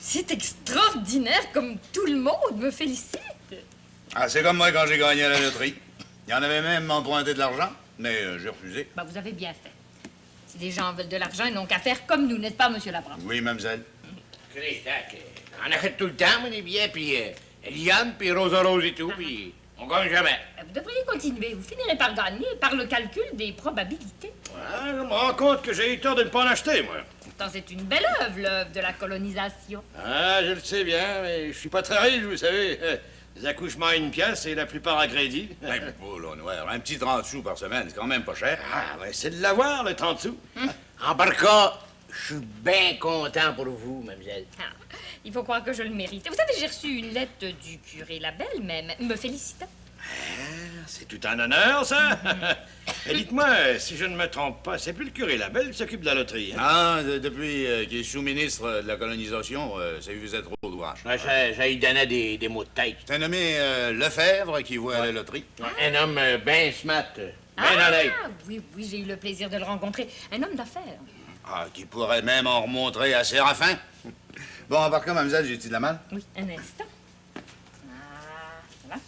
C'est extraordinaire, comme tout le monde me félicite.
Ah, c'est comme moi quand j'ai gagné à la loterie. Il y en avait même emprunté de l'argent, mais j'ai refusé.
Bah, vous avez bien fait. Si les gens veulent de l'argent, ils n'ont qu'à faire comme nous, n'est-ce pas, Monsieur Labranche?
Oui, mademoiselle.
Christac, on achète tout le temps, moi, des billets, puis Eliane, puis Rosa Rose et tout, puis on gagne jamais.
Vous devriez continuer. Vous finirez par gagner par le calcul des probabilités.
Ouais, je me rends compte que j'ai eu tort de ne pas en acheter, moi.
Pourtant, c'est une belle œuvre, l'œuvre de la colonisation.
Ah, je le sais bien, mais je suis pas très riche, vous savez. Les accouchements à 1 pièce et la plupart à crédit.
Oh, là, noir, un petit 30 sous par semaine, c'est quand même pas cher.
Ah, ben, c'est de l'avoir, le 30 sous.
En barca, je suis bien content pour vous, mademoiselle.
Ah, il faut croire que je le mérite. Vous savez, j'ai reçu une lettre du curé Labelle, même, me félicitant.
C'est tout un honneur, ça. Et dites-moi, si je ne me trompe pas, c'est plus le curé Labelle qui s'occupe de la loterie. Hein?
Ah, depuis qu'il est sous-ministre de la colonisation, ça lui faisait trop d'ouvrage.
Ouais, ça lui donnait des mots de tête.
C'est nommé Lefebvre qui voit à la loterie.
Un homme bien smart, bien honnête.
Oui, oui, j'ai eu le plaisir de le rencontrer. Un homme d'affaires.
Ah, qui pourrait même en remontrer à Séraphin. Bon, par contre, mademoiselle, j'ai-tu de la malle?
Oui, un instant. Ah, voilà.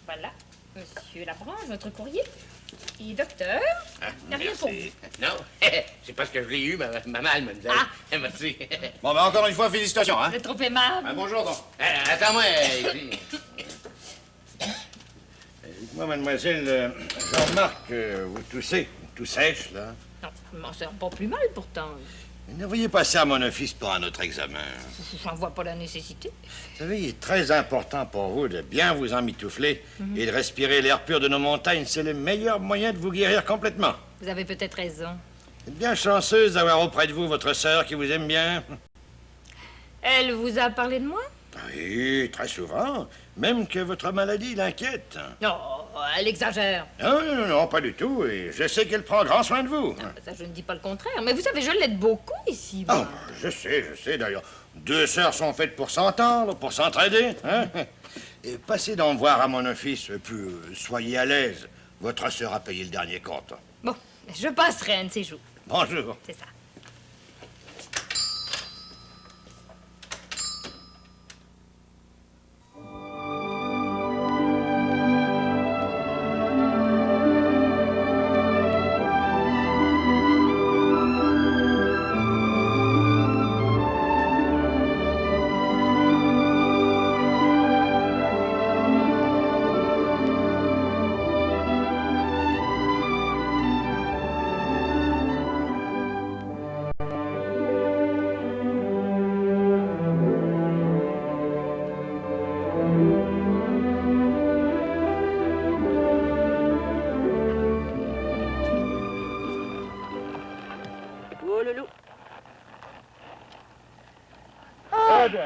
Voilà, Monsieur Labranche, votre courrier. Et docteur, il n'y a rien pour vous.
Non, c'est parce que je l'ai eu, ma malle, mademoiselle. Ah, merci.
Bon, ben encore une fois, félicitations, hein?
Vous êtes trop aimable.
Ben, bonjour, donc.
Attends-moi, ici.
Dites-moi, mademoiselle, je remarque que vous toussez, tout sèche, là.
Non, je m'en sors pas plus mal, pourtant.
Ne veuillez passer à mon office pour un autre examen.
J'en vois pas la nécessité.
Vous savez, il est très important pour vous de bien vous emmitoufler et de respirer l'air pur de nos montagnes. C'est le meilleur moyen de vous guérir complètement.
Vous avez peut-être raison.
Vous êtes bien chanceuse d'avoir auprès de vous votre sœur qui vous aime bien.
Elle vous a parlé de moi?
Oui, très souvent. Même que votre maladie l'inquiète.
Non, elle exagère.
Non, non, non, pas du tout. Et je sais qu'elle prend grand soin de vous.
Non, ça, je ne dis pas le contraire. Mais vous savez, je l'aide beaucoup ici.
Oh,
moi.
je sais d'ailleurs. 2 sœurs sont faites pour s'entendre, pour s'entraider. Hein? Et passez donc voir à mon office, puis soyez à l'aise. Votre sœur a payé le dernier compte.
Bon, je passerai un de ces jours.
Bonjour.
C'est ça.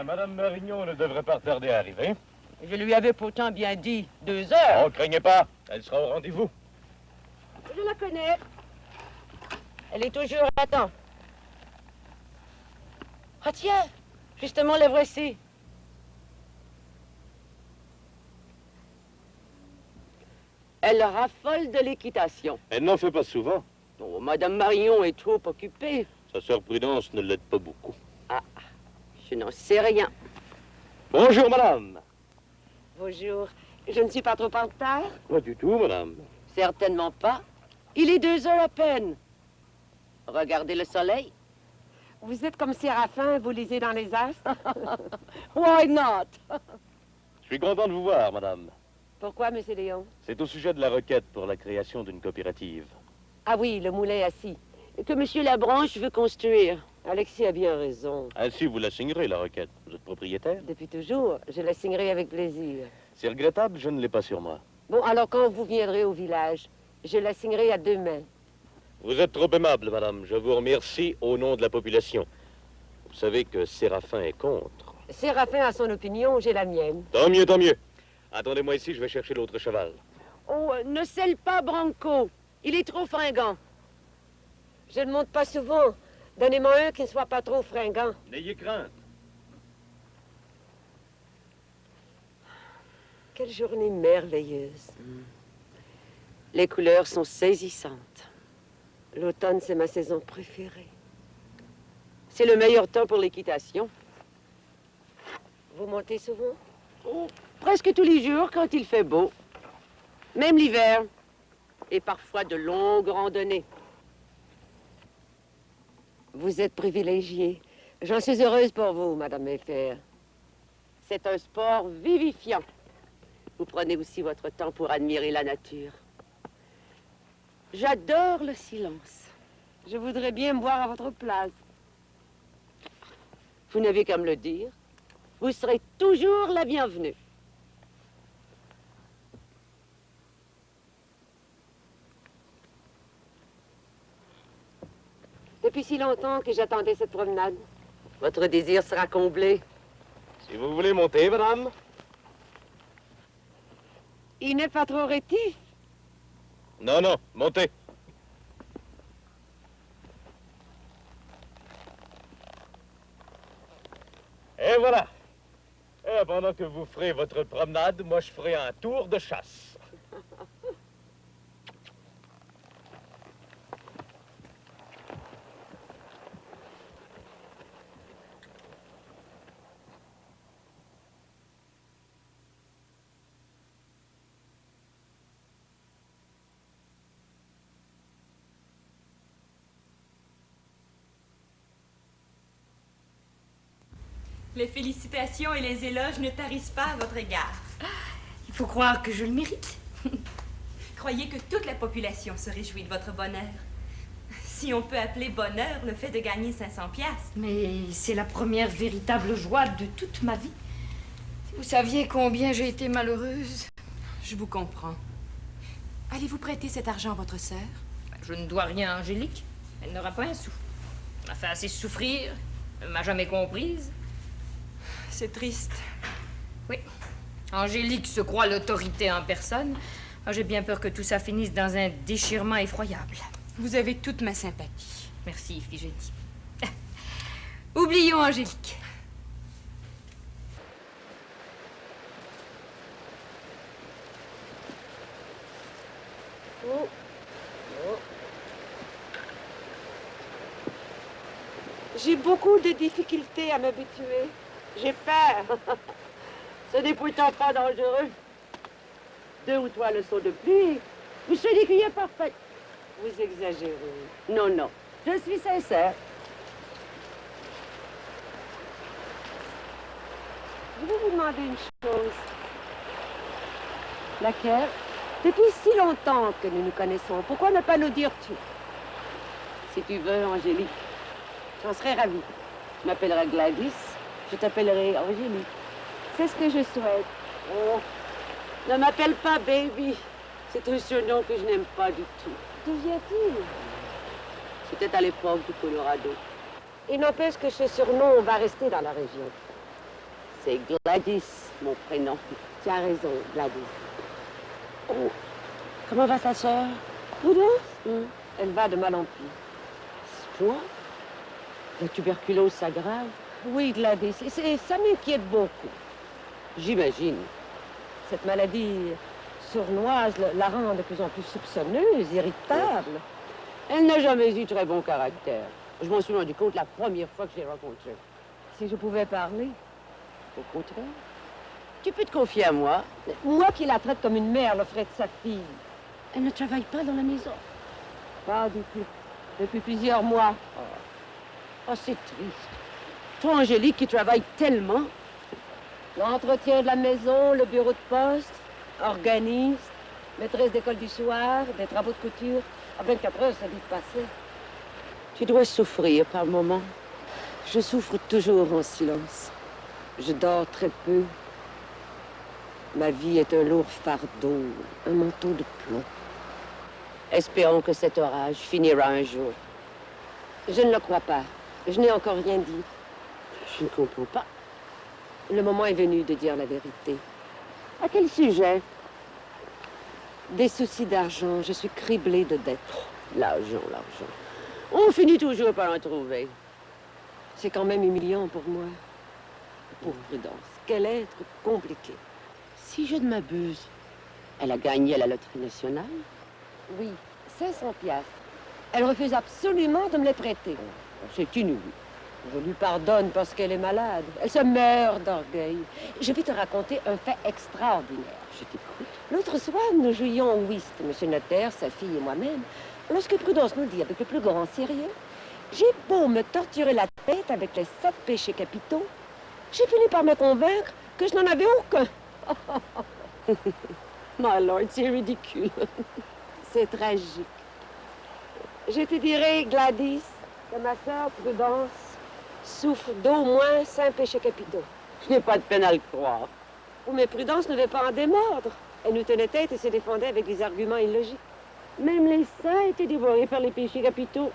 Madame Marignon ne devrait pas tarder à arriver.
Je lui avais pourtant bien dit 2 heures.
Oh, craignez pas, elle sera au rendez-vous.
Je la connais. Elle est toujours à temps. Ah tiens, justement, les voici. Elle raffole de l'équitation.
Elle n'en fait pas souvent.
Oh, Madame Marion est trop occupée.
Sa sœur Prudence ne l'aide pas beaucoup.
Ah, je n'en sais rien.
Bonjour, madame.
Bonjour. Je ne suis pas trop en retard?
Pas du tout, madame.
Certainement pas. Il est 2 heures à peine. Regardez le soleil.
Vous êtes comme Séraphin, vous lisez dans les astres?
Why not?
Je suis content de vous voir, madame.
Pourquoi, monsieur Léon?
C'est au sujet de la requête pour la création d'une coopérative.
Ah oui, le moulin assis.
Que monsieur Labranche veut construire.
Alexis a bien raison.
Ainsi, vous la signerez, la requête. Vous êtes propriétaire?
Depuis toujours, je la signerai avec plaisir.
C'est regrettable, je ne l'ai pas sur moi.
Bon, alors quand vous viendrez au village, je la signerai à 2 mains.
Vous êtes trop aimable, madame. Je vous remercie au nom de la population. Vous savez que Séraphin est contre.
Séraphin a son opinion, j'ai la mienne.
Tant mieux, tant mieux. Attendez-moi ici, je vais chercher l'autre cheval.
Oh, ne scelle pas Branco. Il est trop fringant.
Je ne monte pas souvent. Donnez-moi un qui ne soit pas trop fringant.
N'ayez crainte.
Quelle journée merveilleuse.
Les couleurs sont saisissantes.
L'automne, c'est ma saison préférée.
C'est le meilleur temps pour l'équitation.
Vous montez souvent?
Oh, presque tous les jours quand il fait beau. Même l'hiver. Et parfois de longues randonnées.
Vous êtes privilégiée. J'en suis heureuse pour vous, Madame Mayfair.
C'est un sport vivifiant. Vous prenez aussi votre temps pour admirer la nature. J'adore le silence.
Je voudrais bien me voir à votre place.
Vous n'avez qu'à me le dire. Vous serez toujours la bienvenue.
Depuis si longtemps que j'attendais cette promenade.
Votre désir sera comblé.
Si vous voulez monter, madame.
Il n'est pas trop rétif.
Non, non, montez. Et voilà. Et pendant que vous ferez votre promenade, moi je ferai un tour de chasse.
Les félicitations et les éloges ne tarissent pas à votre égard.
Il faut croire que je le mérite.
Croyez que toute la population se réjouit de votre bonheur. Si on peut appeler bonheur le fait de gagner 500 piastres.
Mais c'est la première véritable joie de toute ma vie. Si vous saviez combien j'ai été malheureuse.
Je vous comprends. Allez-vous prêter cet argent à votre sœur?
Je ne dois rien à Angélique. Elle n'aura pas un sou. Elle m'a fait assez souffrir. Elle m'a jamais comprise.
C'est triste.
Oui. Angélique se croit l'autorité en personne. J'ai bien peur que tout ça finisse dans un déchirement effroyable.
Vous avez toute ma sympathie.
Merci, Iphigénie. Oublions Angélique.
Oh. Oh. J'ai beaucoup de difficultés à m'habituer. J'ai peur.
Ce n'est pourtant pas dangereux. 2 ou 3 leçons de pluie. Vous serez des parfaite.
Vous exagérez.
Non, non. Je suis sincère.
Je vais vous demander une chose. Laquelle? Depuis si longtemps que nous nous connaissons, pourquoi ne pas nous dire tout?
Si tu veux, Angélique.
J'en serais ravie.
Je m'appellerai Gladys. Je t'appellerai Angélique.
C'est ce que je souhaite.
Oh, ne m'appelle pas Baby. C'est un surnom que je n'aime pas du tout.
D'où vient-il?
C'était à l'époque du Colorado.
Il n'empêche que ce surnom va rester dans la région.
C'est Gladys, mon prénom.
Tu as raison, Gladys.
Oh, comment va ta sœur?
Prudence? Elle va de mal en pis.
Ce point? La tuberculose s'aggrave?
Oui, Gladys, ça m'inquiète beaucoup.
J'imagine.
Cette maladie sournoise la rend de plus en plus soupçonneuse, irritable.
Elle n'a jamais eu très bon caractère. Je m'en suis rendu compte la première fois que je l'ai rencontrée.
Si je pouvais parler.
Au contraire. Tu peux te confier à moi.
Moi qui la traite comme une mère le ferait de sa fille.
Elle ne travaille pas dans la maison.
Pas du tout. Depuis plusieurs mois.
Oh, c'est triste. Toi, Angélique, qui travaille tellement.
L'entretien de la maison, le bureau de poste, organiste, maîtresse d'école du soir, des travaux de couture. À 24 heures, ça vite passé.
Tu dois souffrir par moments. Je souffre toujours en silence. Je dors très peu. Ma vie est un lourd fardeau, un manteau de plomb. Espérons que cet orage finira un jour.
Je ne le crois pas. Je n'ai encore rien dit.
Je ne comprends pas.
Le moment est venu de dire la vérité.
À quel sujet?
Des soucis d'argent. Je suis criblée de dettes.
L'argent, l'argent. On finit toujours par en trouver.
C'est quand même humiliant pour moi. Pauvre Prudence. Quel être compliqué.
Si je ne m'abuse, elle a gagné à la loterie nationale?
Oui, 500 piastres. Elle refuse absolument de me les prêter.
C'est inouï.
Je lui pardonne parce qu'elle est malade. Elle se meurt d'orgueil. Je vais te raconter un fait extraordinaire.
Je t'écoute.
L'autre soir, nous jouions au whist, monsieur Notaire, sa fille et moi-même. Lorsque Prudence nous dit avec le plus grand sérieux, j'ai beau me torturer la tête avec les 7 péchés capitaux, j'ai fini par me convaincre que je n'en avais aucun.
My Lord, c'est ridicule.
C'est tragique. Je te dirais, Gladys, que ma sœur Prudence souffre d'au moins 5 péchés capitaux.
Je n'ai pas de peine à le croire.
Oh, mais Prudence ne veut pas en démordre. Elle nous tenait tête et se défendait avec des arguments illogiques.
Même les saints étaient dévorés par les péchés capitaux.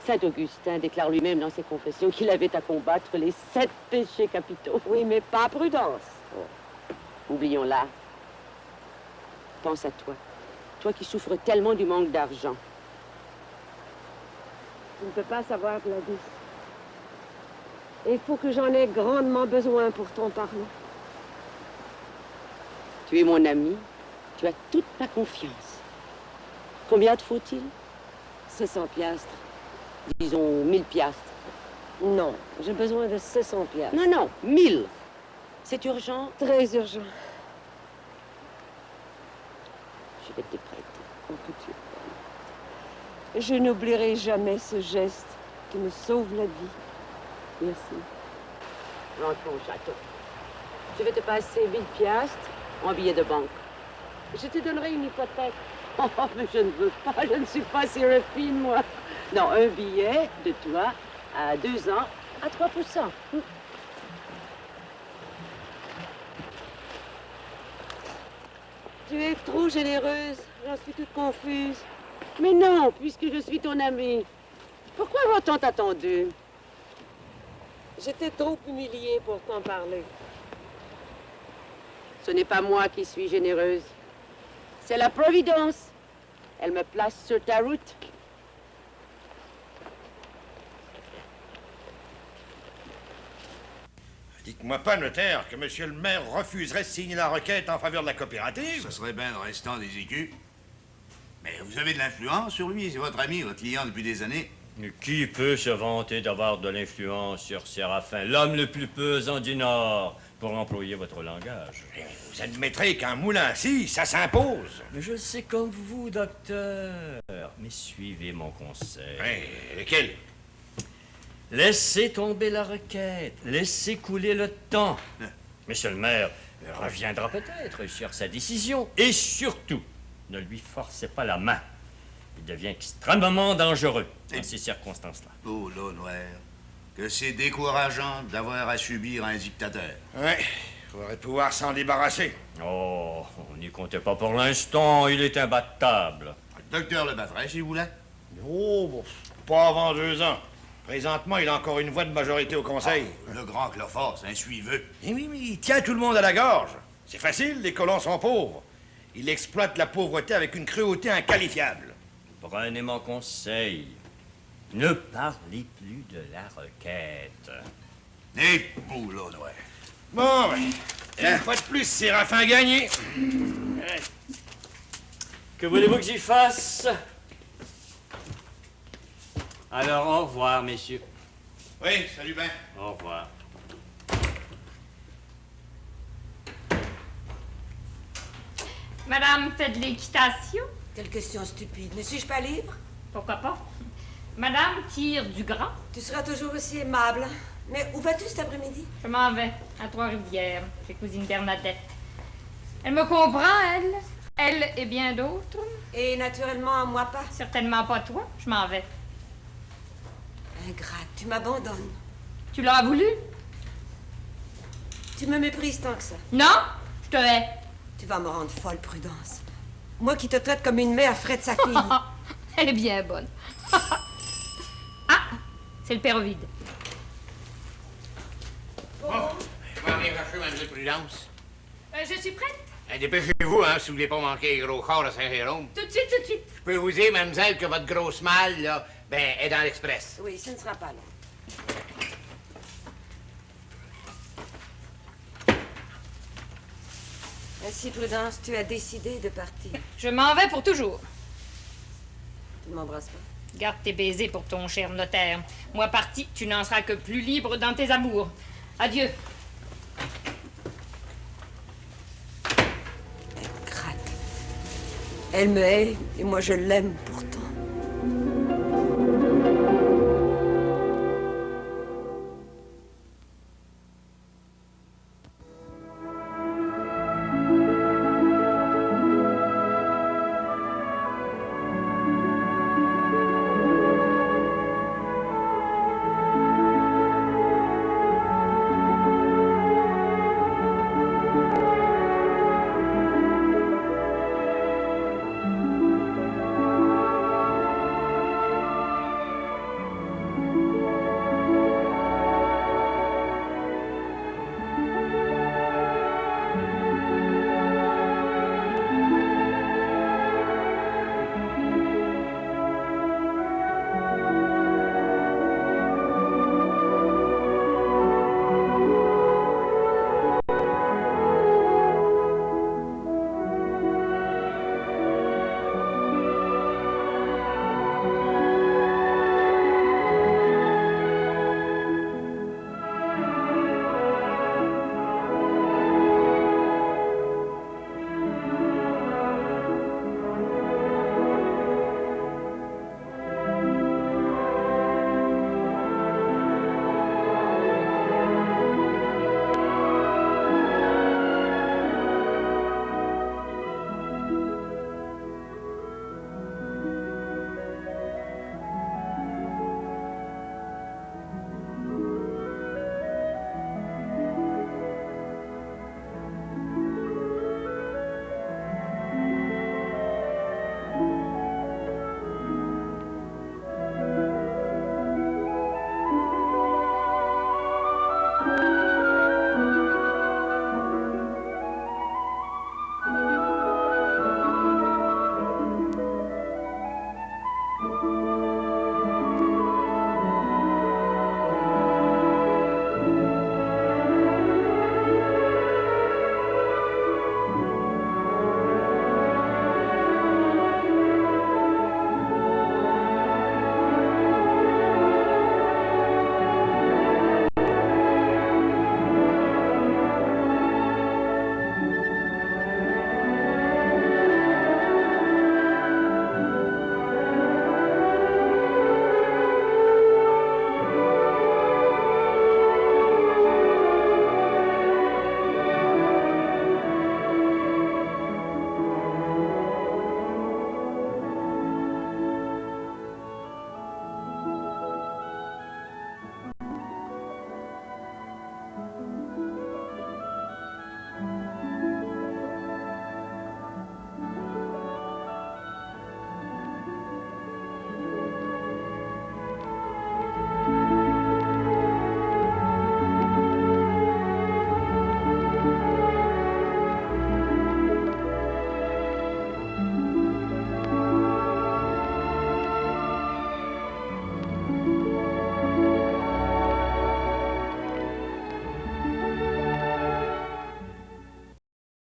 Saint Augustin déclare lui-même dans ses confessions qu'il avait à combattre les 7 péchés capitaux.
Oui, mais pas Prudence.
Oh. Oublions-la. Pense à toi. Toi qui souffres tellement du manque d'argent.
Tu ne peux pas savoir, Gladys. Il faut que j'en ai grandement besoin pour ton pardon.
Tu es mon ami. Tu as toute ma confiance. Combien te faut-il?
600 piastres.
Disons 1000 piastres.
Non, j'ai besoin de 600 piastres.
Non, non, 1000. C'est urgent?
Très urgent.
Je vais te prêter.
Oh, que tu es. Je n'oublierai jamais ce geste qui me sauve la vie. Merci.
Rentrons au château. Je vais te passer 1000 piastres en billets de banque.
Je te donnerai une hypothèque.
Oh, mais je ne veux pas, je ne suis pas si refine, moi. Non, un billet de toi à 2 ans à 3%.
Tu es trop généreuse. J'en suis toute confuse.
Mais non, puisque je suis ton amie. Pourquoi avoir tant attendu?
J'étais trop humiliée pour t'en parler.
Ce n'est pas moi qui suis généreuse. C'est la Providence. Elle me place sur ta route.
Dites-moi pas, notaire, que monsieur le maire refuserait de signer la requête en faveur de la coopérative?
Ça serait bien le restant des écus. Mais vous avez de l'influence sur lui, c'est votre ami, votre client depuis des années.
Mais qui peut se vanter d'avoir de l'influence sur Séraphin, l'homme le plus pesant du Nord, pour employer votre langage?
Vous admettrez qu'un moulin si, ça s'impose.
Mais je sais comme vous, docteur. Mais suivez mon conseil.
Oui, lequel?
Laissez tomber la requête. Laissez couler le temps. Monsieur le maire reviendra peut-être sur sa décision. Et surtout, ne lui forcez pas la main. Il devient extrêmement dangereux dans ces circonstances-là.
Oh là, Noir, que c'est décourageant d'avoir à subir un dictateur.
Oui, il faudrait pouvoir s'en débarrasser.
Oh, on n'y comptait pas pour l'instant. Il est imbattable.
Le docteur le battrait, si vous voulez.
Oh, bon, pas avant 2 ans. Présentement, il a encore une voix de majorité au conseil.
Ah, le grand Clofort, c'est un suiveux.
Eh oui, mais il tient tout le monde à la gorge. C'est facile, les colons sont pauvres. Il exploite la pauvreté avec une cruauté inqualifiable.
Prenez mon conseil. Ne parlez plus de la requête.
Et pour là, Noir.
Bon, ben, une fois de plus, Séraphin gagné.
Que voulez-vous que j'y fasse? Alors, au revoir, messieurs.
Oui, salut ben.
Au revoir.
Madame fait de l'équitation?
Quelle question stupide. Ne suis-je pas libre?
Pourquoi pas? Madame tire du grand?
Tu seras toujours aussi aimable. Mais où vas-tu cet après-midi?
Je m'en vais à Trois-Rivières, chez cousine Bernadette. Elle me comprend, elle. Elle et bien d'autres.
Et naturellement, moi pas.
Certainement pas toi. Je m'en vais.
Ingrate, tu m'abandonnes.
Tu l'as voulu?
Tu me méprises tant que ça.
Non, je te hais.
Tu vas me rendre folle, Prudence. Moi qui te traite comme une mère ferait de sa fille.
Elle est bien bonne. Ah, c'est le père Ovide.
Bon, je vais aller chercher Mme Prudence.
Je suis prête.
Dépêchez-vous, hein, si vous voulez pas manquer les gros corps de Saint-Jérôme.
Tout de suite, tout de suite.
Je peux vous dire, mademoiselle, que votre grosse malle, là, ben, est dans l'express.
Oui, ce ne sera pas long. Ainsi, Prudence, tu as décidé de partir.
Je m'en vais pour toujours.
Tu ne m'embrasses pas?
Garde tes baisers pour ton cher notaire. Moi parti, tu n'en seras que plus libre dans tes amours. Adieu.
Elle me hait et moi je l'aime pourtant.